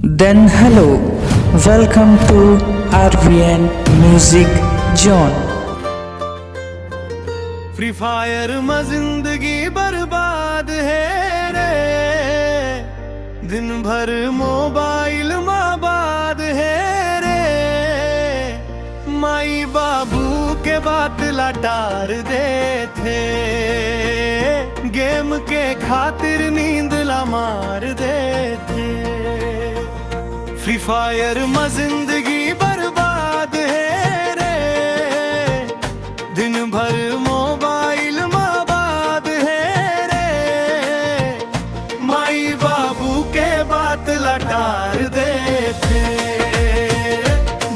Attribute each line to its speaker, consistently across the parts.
Speaker 1: Then hello, welcome to RVN Music Zone।
Speaker 2: Free fire में जिंदगी बर्बाद है रे, दिन भर मोबाइल में बाद है रे। माई बाबू के बात लाटार दे थे, गेम के खातिर नींद ला मार दे थे। फ्री फायर में जिंदगी बर्बाद है रे, दिन भर मोबाइल में बाद है रे। माई बाबू के बात लटार दे थे,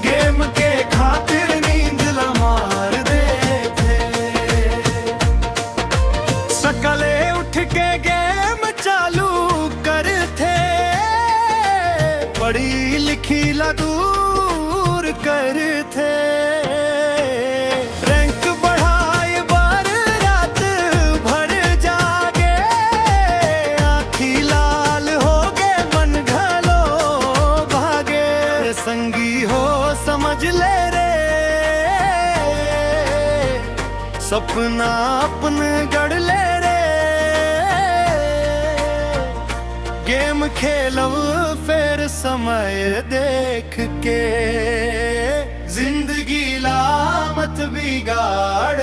Speaker 2: गेम के खातिर नींद ला मार दे थे। सकले उठ के गेम चालू कर थे, पढ़ी लिखी ला दूर कर थे। रैंक बढ़ाए बार रात भर जागे, आँखी लाल हो गए मन घलो भागे। संगी हो समझ ले रे, सपना अपने गढ़ ले रे। गेम खेलो फिर समय देख के, जिंदगी लामत बिगाड़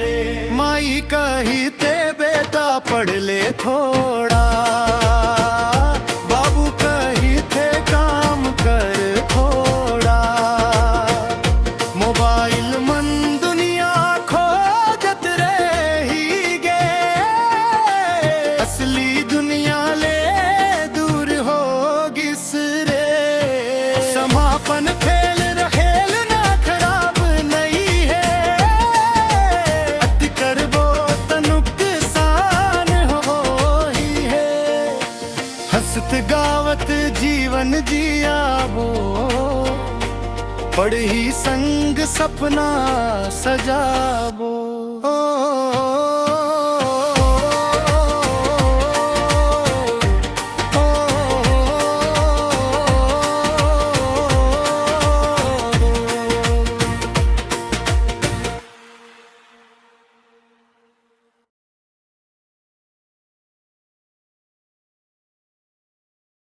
Speaker 2: रे। माई कही ते बेटा पढ़ ले थोड़ा, बाबू कही थे काम कर थोड़ा। मोबाइल मन दुनिया खोजत रही गे, असली दुनिया ले दूर होगी सरे। समापन खेल खेलना खराब नहीं है, अति करबो त नुकसान हो ही है। हंसत गावत जीवन जियाबो, पढ़ी संग सपना सजाबो।